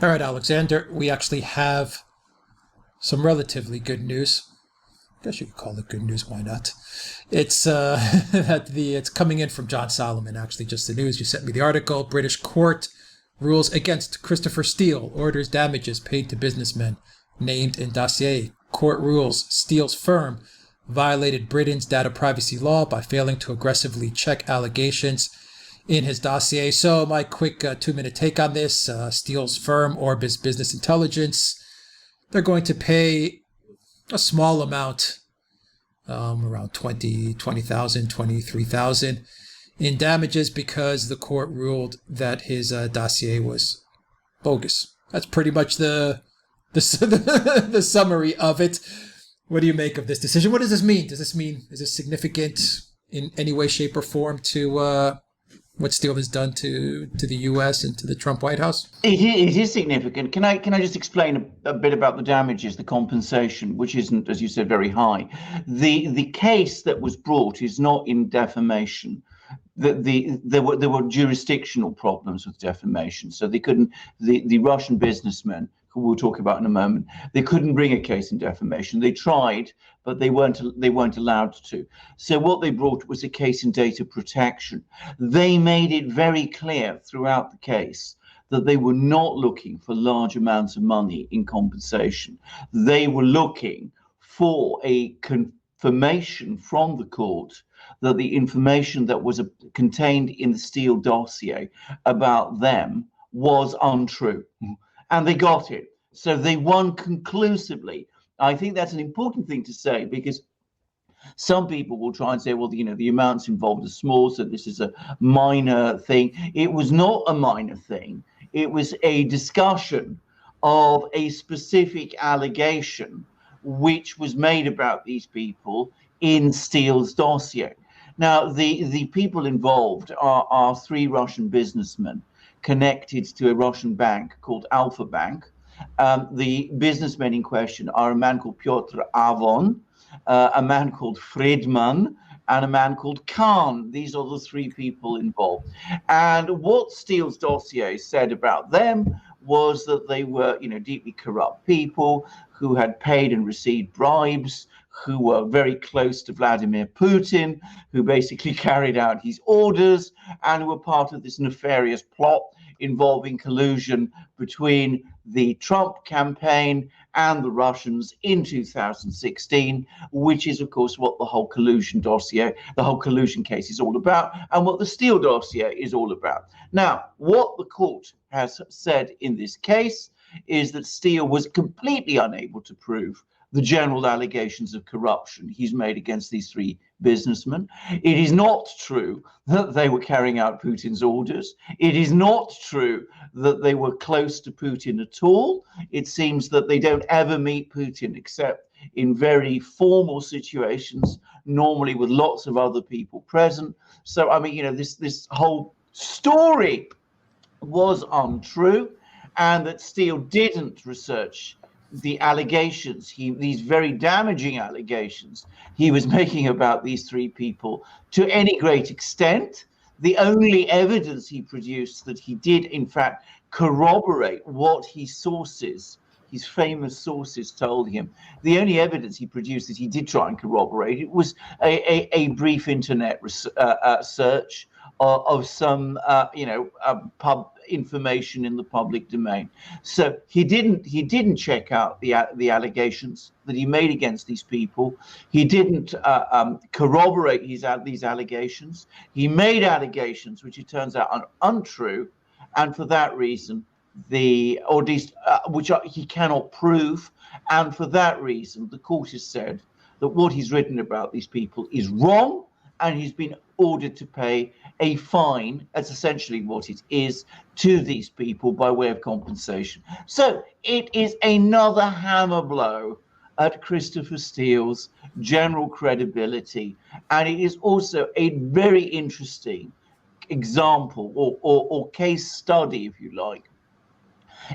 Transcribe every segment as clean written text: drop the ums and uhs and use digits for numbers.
All right, Alexander, we actually have some relatively good news. I guess you could call it good news. Why not? It's it's coming in from John Solomon. Actually, just the news. You sent me the article. British court rules against Christopher Steele. Orders damages paid to businessmen named in dossier. Court rules Steele's firm violated Britain's data privacy law by failing to aggressively check allegations in his dossier. So my quick 2-minute take on this. Steele's firm, Orbis Business Intelligence, they're going to pay a small amount, around 20,000, 23,000 in damages because the court ruled that his dossier was bogus. That's pretty much the summary of it. What do you make of this decision? What does this mean? Is this significant in any way, shape, or form to what Steele has done to the U.S. and to the Trump White House? It is significant. Can I just explain a bit about the damages, the compensation, which isn't, as you said, very high. The case that was brought is not in defamation. There were jurisdictional problems with defamation, so they couldn't. The Russian businessmen, who we'll talk about in a moment, they couldn't bring a case in defamation. They tried, but they weren't allowed to. So what they brought was a case in data protection. They made it very clear throughout the case that they were not looking for large amounts of money in compensation. They were looking for a confirmation from the court that the information that was contained in the Steele dossier about them was untrue. And they got it. So they won conclusively. I think that's an important thing to say, because some people will try and say, well, the amounts involved are small, so this is a minor thing. It was not a minor thing. It was a discussion of a specific allegation which was made about these people in Steele's dossier. Now, the people involved are 3 Russian businessmen connected to a Russian bank called Alfa Bank. The businessmen in question are a man called Piotr Avon, a man called Friedman, and a man called Khan. These are the 3 people involved. And what Steele's dossier said about them was that they were, deeply corrupt people who had paid and received bribes, who were very close to Vladimir Putin, who basically carried out his orders, and who were part of this nefarious plot involving collusion between the Trump campaign and the Russians in 2016, which is, of course, what the whole collusion dossier, the whole collusion case is all about, and what the Steele dossier is all about. Now, what the court has said in this case is that Steele was completely unable to prove the general allegations of corruption he's made against these 3 businessmen. It is not true that they were carrying out Putin's orders. It is not true that they were close to Putin at all. It seems that they don't ever meet Putin except in very formal situations, normally with lots of other people present. So, I mean, this whole story was untrue, and that Steele didn't research the allegations, these very damaging allegations he was making about these 3 people to any great extent. The only evidence he produced that he did, in fact, corroborate what his sources, his famous sources, told him, the only evidence he produced that he did try and corroborate it was a brief internet search of some, pub information in the public domain. So he didn't check out the allegations that he made against these people. He didn't corroborate these allegations. He made allegations which it turns out are untrue, and for that reason, or at least which he cannot prove, and for that reason, the court has said that what he's written about these people is wrong, and he's been ordered to pay a fine. That's essentially what it is, to these people by way of compensation. So it is another hammer blow at Christopher Steele's general credibility, and it is also a very interesting example or case study, if you like,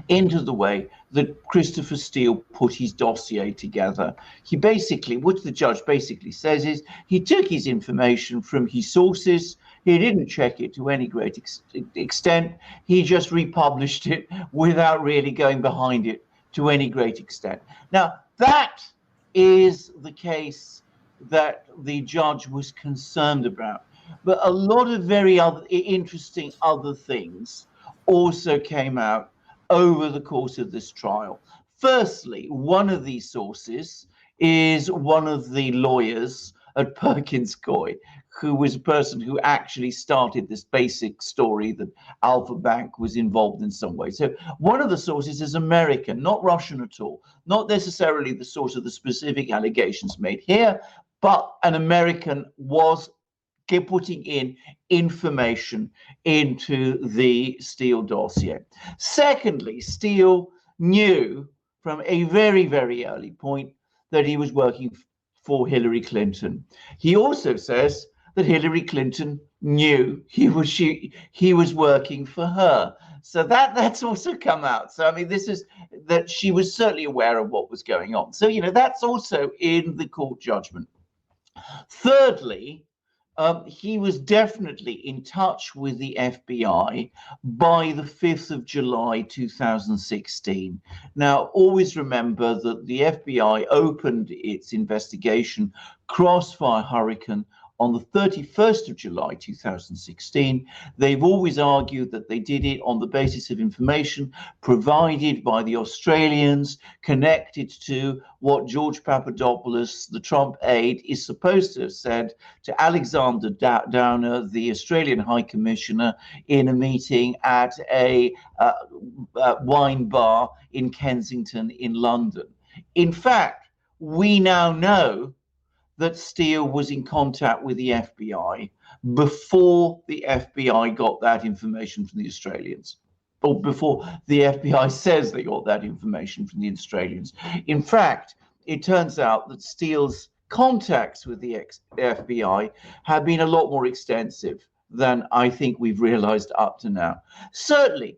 into the way that Christopher Steele put his dossier together. He basically, what the judge basically says is, he took his information from his sources, He didn't check it to any great extent. He just republished it without really going behind it to any great extent. Now, that is the case that the judge was concerned about. But a lot of very interesting other things also came out over the course of this trial. Firstly, one of these sources is one of the lawyers at Perkins Coie, who was a person who actually started this basic story that Alfa Bank was involved in some way. So one of the sources is American, not Russian at all, not necessarily the source of the specific allegations made here, but an American was putting in information into the Steele dossier. Secondly, Steele knew from a very, very early point that he was working for Hillary Clinton. He also says that Hillary Clinton knew he was working for her. So that's also come out. So I mean, this is that she was certainly aware of what was going on. So that's also in the court judgment. Thirdly, he was definitely in touch with the FBI by the 5th of July 2016. Now, always remember that the FBI opened its investigation, Crossfire Hurricane, on the 31st of July 2016. They've always argued that they did it on the basis of information provided by the Australians connected to what George Papadopoulos, the Trump aide, is supposed to have said to Alexander Downer, the Australian High Commissioner, in a meeting at a wine bar in Kensington in London. In fact, we now know that Steele was in contact with the FBI before the FBI got that information from the Australians, or before the FBI says they got that information from the Australians. In fact, it turns out that Steele's contacts with the FBI have been a lot more extensive than I think we've realized up to now. Certainly,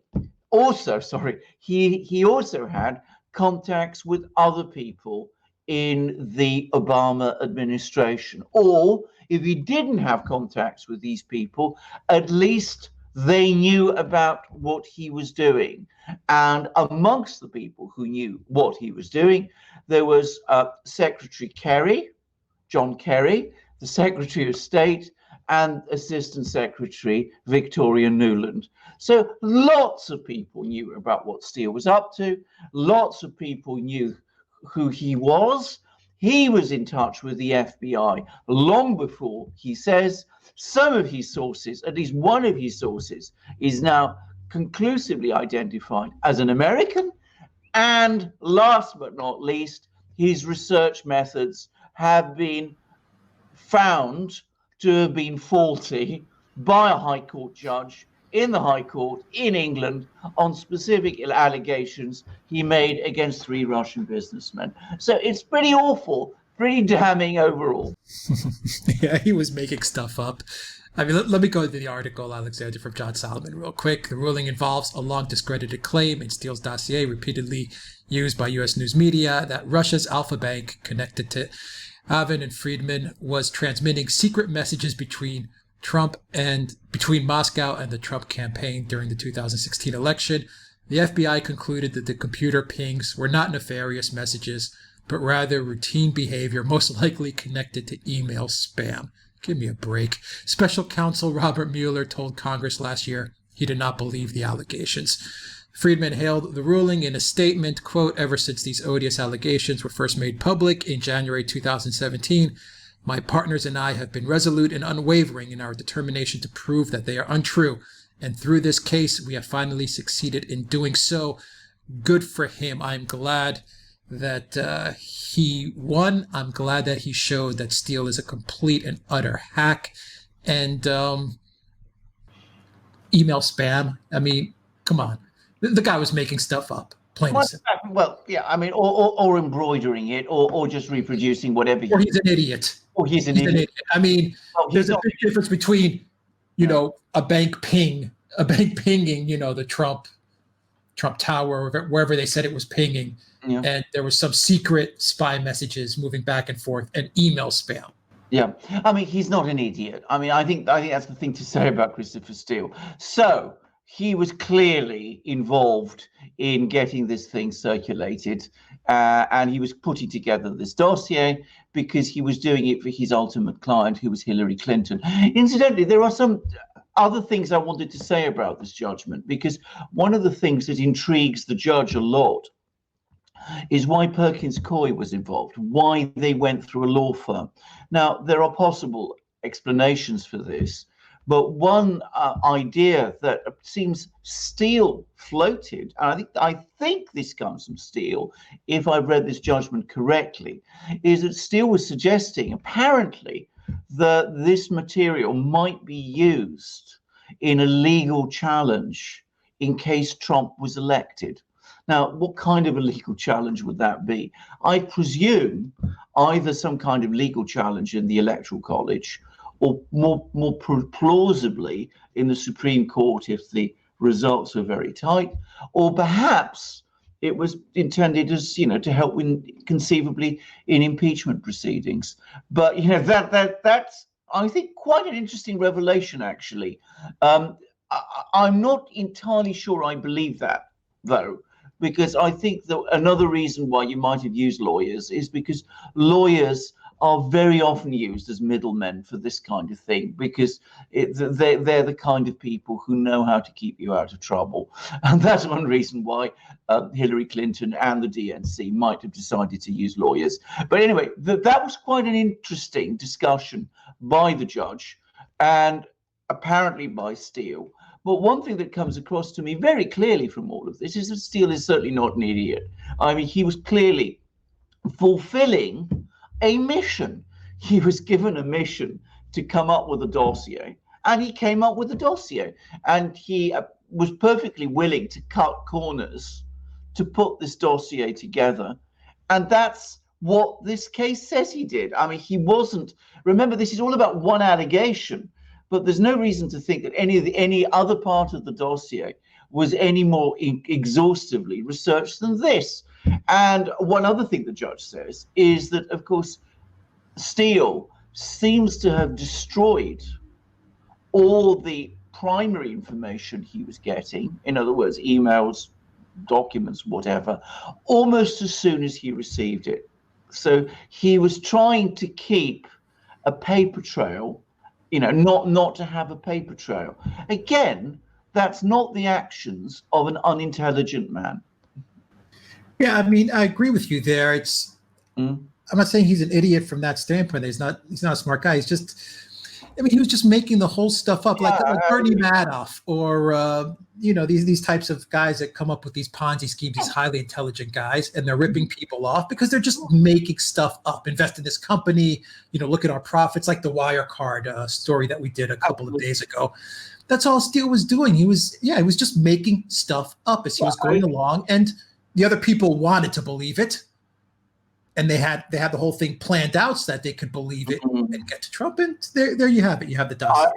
he also had contacts with other people in the Obama administration. Or if he didn't have contacts with these people, at least they knew about what he was doing. And amongst the people who knew what he was doing, there was Secretary Kerry, John Kerry, the Secretary of State, and Assistant Secretary Victoria Nuland. So lots of people knew about what Steele was up to. Lots of people knew who he was. He was in touch with the FBI long before, he says. Some of his sources, at least one of his sources, is now conclusively identified as an American. And last but not least, his research methods have been found to have been faulty by a High Court judge in the High Court in England on specific allegations he made against 3 Russian businessmen. So it's pretty awful, pretty damning overall. Yeah, he was making stuff up. I mean, let me go to the article, Alexander, from John Solomon real quick. The ruling involves a long discredited claim in Steele's dossier, repeatedly used by U.S. news media, that Russia's Alfa Bank, connected to Avin and Friedman, was transmitting secret messages between Moscow and the Trump campaign during the 2016 election. The FBI concluded that the computer pings were not nefarious messages, but rather routine behavior, most likely connected to email spam. Give me a break. Special counsel Robert Mueller told Congress last year he did not believe the allegations. Friedman hailed the ruling in a statement, quote, "Ever since these odious allegations were first made public in January 2017, my partners and I have been resolute and unwavering in our determination to prove that they are untrue. And through this case, we have finally succeeded in doing so. Good for him. I'm glad that he won. I'm glad that he showed that Steele is a complete and utter hack. And email spam. I mean, come on. The guy was making stuff up. Well, yeah, I mean, or embroidering it, or just reproducing whatever. Or he's an idiot. Or he's an idiot. I mean, there's a big difference between, a bank pinging, the Trump Tower, or wherever they said it was pinging, and there was some secret spy messages moving back and forth, and email spam. Yeah, I mean, he's not an idiot. I mean, I think that's the thing to say about Christopher Steele. So he was clearly involved in getting this thing circulated, and he was putting together this dossier because he was doing it for his ultimate client, who was Hillary Clinton. Incidentally, there are some other things I wanted to say about this judgment, because one of the things that intrigues the judge a lot is why Perkins Coie was involved, why they went through a law firm. Now, there are possible explanations for this, but one idea that seems Steele floated, and I think this comes from Steele, if I've read this judgment correctly, is that Steele was suggesting, apparently, that this material might be used in a legal challenge in case Trump was elected. Now, what kind of a legal challenge would that be? I presume either some kind of legal challenge in the Electoral College, or more plausibly in the Supreme Court if the results are very tight, or perhaps it was intended as, to help conceivable in impeachment proceedings. But that's, I think, quite an interesting revelation, actually. I'm not entirely sure I believe that, though, because I think that another reason why you might have used lawyers is because lawyers are very often used as middlemen for this kind of thing, because they're the kind of people who know how to keep you out of trouble. And that's one reason why Hillary Clinton and the DNC might have decided to use lawyers. But anyway, that was quite an interesting discussion by the judge, and apparently by Steele. But one thing that comes across to me very clearly from all of this is that Steele is certainly not an idiot. I mean, he was clearly fulfilling a mission. He was given a mission to come up with a dossier, and he came up with a dossier, and he was perfectly willing to cut corners to put this dossier together. And that's what this case says he did. I mean, he wasn't, remember, this is all about one allegation, but there's no reason to think that any other part of the dossier was any more exhaustively researched than this. And one other thing the judge says is that, of course, Steele seems to have destroyed all the primary information he was getting, in other words, emails, documents, whatever, almost as soon as he received it. So he was trying to keep a paper trail, not to have a paper trail. Again, that's not the actions of an unintelligent man. Yeah, I mean, I agree with you there. I'm not saying he's an idiot from that standpoint. He's not a smart guy. He's just, he was just making the whole stuff up, like Bernie Madoff, or these types of guys that come up with these Ponzi schemes, these highly intelligent guys, and they're ripping people off because they're just making stuff up. Invest in this company, look at our profits, like the Wirecard story that we did a couple of days ago. That's all Steele was doing. He was just making stuff up as he was going along, and the other people wanted to believe it. And they had the whole thing planned out so that they could believe it and get to Trump. And there you have it. You have the dossier.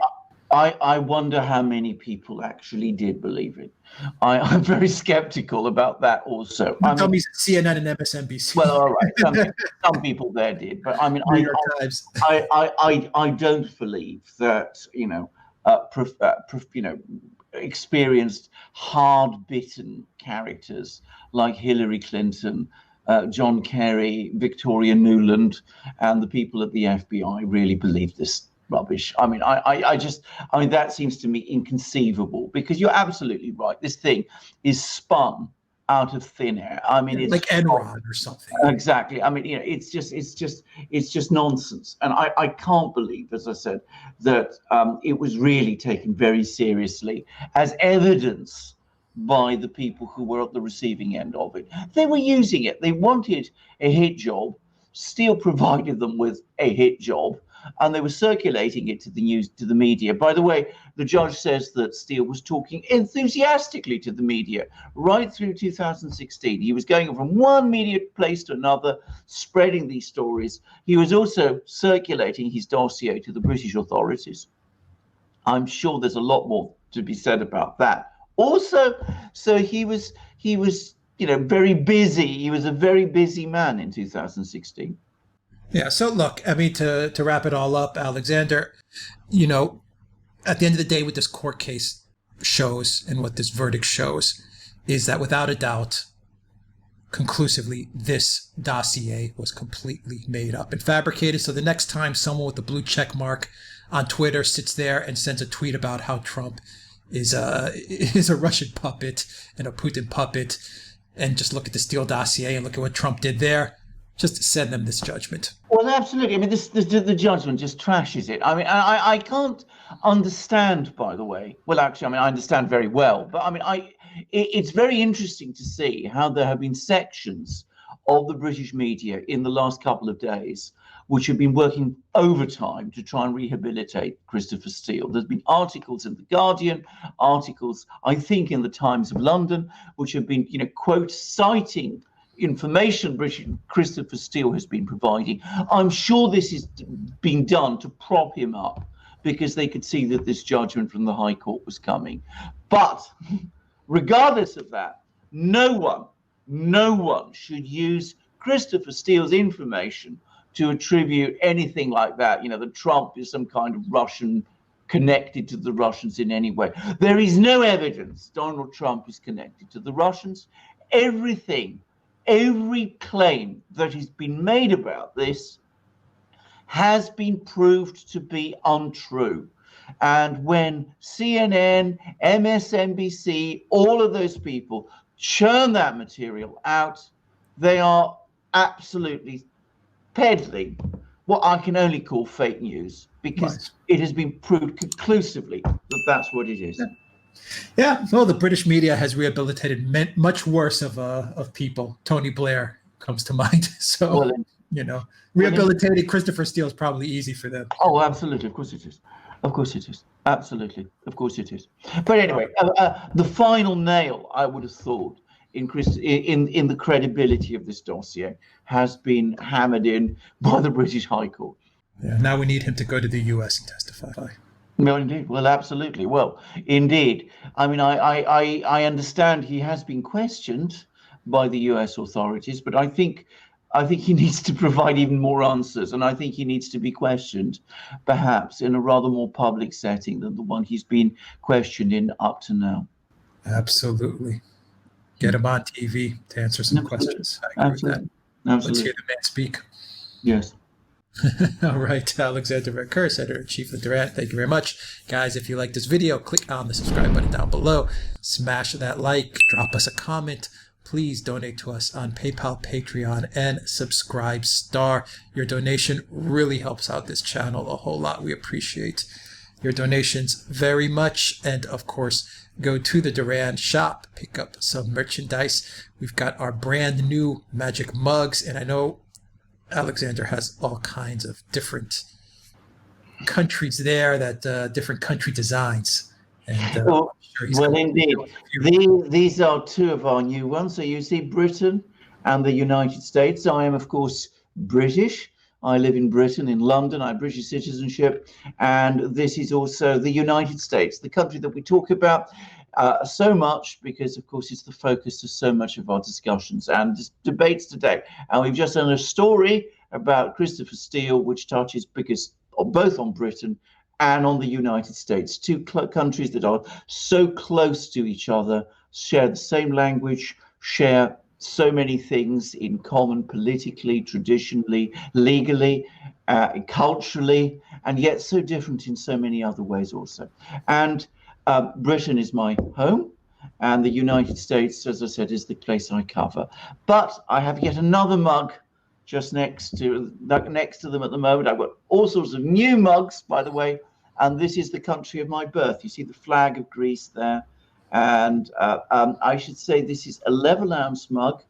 I wonder how many people actually did believe it. I'm very skeptical about that also. Tell me CNN and MSNBC. Well, all right. Some people there did. But I mean, I don't believe that, experienced, hard-bitten characters like Hillary Clinton, John Kerry, Victoria Nuland, and the people at the FBI really believe this rubbish. I mean, I that seems to me inconceivable, because you're absolutely right. This thing is spun out of thin air. I mean, it's like Enron or something. Exactly. I mean, it's just nonsense. And I can't believe, as I said, that it was really taken very seriously as evidence by the people who were at the receiving end of it. They were using it. They wanted a hit job. Steele provided them with a hit job, and they were circulating it to the news, to the media. By the way, the judge says that Steele was talking enthusiastically to the media right through 2016. He was going from one media place to another, spreading these stories. He was also circulating his dossier to the British authorities. I'm sure there's a lot more to be said about that. Also, so he was very busy. He was a very busy man in 2016. Yeah. So look, I mean, to wrap it all up, Alexander, you know, at the end of the day, what this court case shows and what this verdict shows is that without a doubt, conclusively, this dossier was completely made up and fabricated. So the next time someone with a blue check mark on Twitter sits there and sends a tweet about how Trump is a Russian puppet and a Putin puppet, and just look at the Steele dossier and look at what Trump did there, just send them this judgment. Well, absolutely. I mean, the judgment just trashes it. I mean, I can't understand, by the way. Well, actually, I mean, I understand very well. But I mean, it's very interesting to see how there have been sections of the British media in the last couple of days which have been working overtime to try and rehabilitate Christopher Steele. There's been articles in The Guardian, articles, I think, in the Times of London, which have been, quote, citing information Christopher Steele has been providing. I'm sure this is being done to prop him up because they could see that this judgment from the High Court was coming. But regardless of that, no one should use Christopher Steele's information to attribute anything like that, that Trump is some kind of Russian, connected to the Russians in any way. There is no evidence Donald Trump is connected to the Russians. Every claim that has been made about this has been proved to be untrue. And when CNN, MSNBC, all of those people churn that material out, they are absolutely peddling what I can only call fake news, because it has been proved conclusively that that's what it is. Yeah, well, the British media has rehabilitated much worse of people. Tony Blair comes to mind. So, rehabilitating Christopher Steele is probably easy for them. Oh, absolutely. Of course it is. Of course it is. Absolutely. Of course it is. But anyway, the final nail, I would have thought, in the credibility of this dossier has been hammered in by the British High Court. Yeah, now we need him to go to the US and testify. No, indeed. Well, absolutely. Well, indeed. I mean, I understand he has been questioned by the US authorities, but I think he needs to provide even more answers, and I think he needs to be questioned, perhaps in a rather more public setting than the one he's been questioned in up to now. Absolutely. Get him on TV to answer some questions. I agree with that. Absolutely. Let's hear the man speak. Yes. All right, Alexander Mercouris, editor-in-chief of Duran. Thank you very much. Guys, if you like this video, click on the subscribe button down below. Smash that like, drop us a comment. Please donate to us on PayPal, Patreon, and Subscribe Your donation really helps out this channel a whole lot. We appreciate your donations very much. And of course, go to the Duran shop, pick up some merchandise. We've got our brand new magic mugs, and I know Alexander has all kinds of different countries there, that different country designs. And well, indeed. These are two of our new ones. So you see Britain and the United States. I am, of course, British. I live in Britain, in London. I have British citizenship. And this is also the United States, the country that we talk about so much because, of course, it's the focus of so much of our discussions and debates today. And we've just done a story about Christopher Steele, which touches both on Britain and on the United States, two countries that are so close to each other, share the same language, share so many things in common politically, traditionally, legally, culturally, and yet so different in so many other ways also. And Britain is my home, and the United States, as I said, is the place I cover. But I have yet another mug just next to them at the moment. I've got all sorts of new mugs, by the way, and this is the country of my birth. You see the flag of Greece there, and I should say this is 11-ounce mug.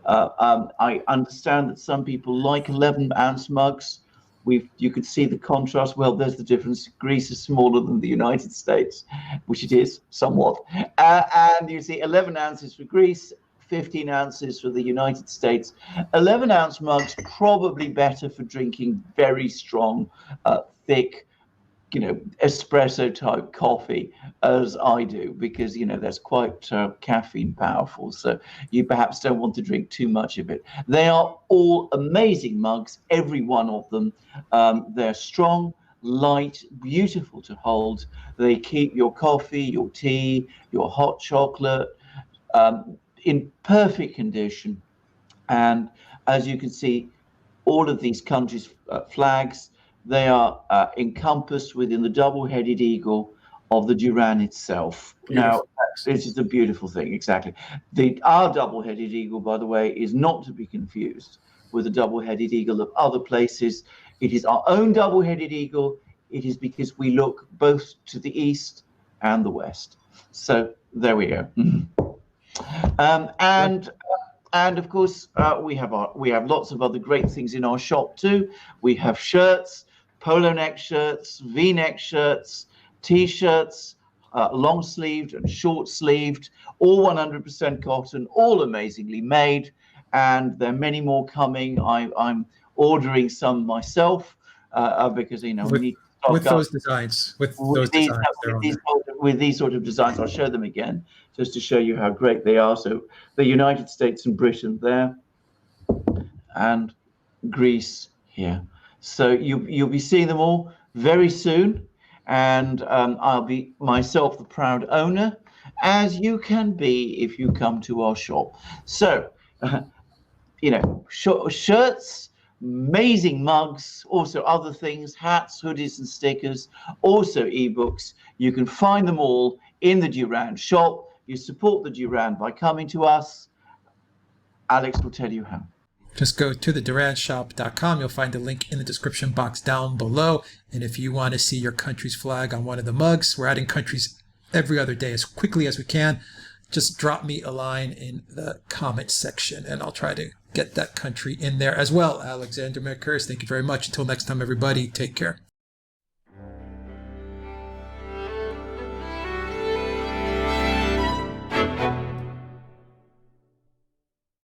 I understand that some people like 11-ounce mugs. You could see the contrast. Well, there's the difference. Greece is smaller than the United States, which it is somewhat. And you see 11 ounces for Greece, 15 ounces for the United States. 11-ounce mugs, probably better for drinking very strong, thick, espresso type coffee as I do, because that's quite caffeine powerful, so you perhaps don't want to drink too much of it. They are all amazing mugs, every one of them. They're strong, light, beautiful to hold. They keep your coffee, your tea, your hot chocolate in perfect condition. And as you can see, all of these countries' flags, they are encompassed within the double-headed eagle of the Duran itself. Beautiful. Now, this is a beautiful thing, exactly. Our double-headed eagle, by the way, is not to be confused with the double-headed eagle of other places. It is our own double-headed eagle. It is because we look both to the east and the west. So there we go. And of course, we have lots of other great things in our shop too. We have shirts, polo neck shirts, V-neck shirts, T-shirts, long sleeved and short sleeved, all 100% cotton, all amazingly made, and there are many more coming. I'm ordering some myself because we need to stock with up. those designs. With these sort of designs. I'll show them again just to show you how great they are. So the United States and Britain there, and Greece here. So you'll be seeing them all very soon, and I'll be myself the proud owner, as you can be if you come to our shop. So shirts, amazing mugs, also other things, hats, hoodies and stickers, also ebooks. You can find them all in the Duran shop. You support the Duran by coming to us. Alex will tell you how. Just go to the duranshop.com. You'll find the link in the description box down below. And if you want to see your country's flag on one of the mugs, we're adding countries every other day as quickly as we can. Just drop me a line in the comment section and I'll try to get that country in there as well. Alexander Mercouris, thank you very much. Until next time, everybody, take care.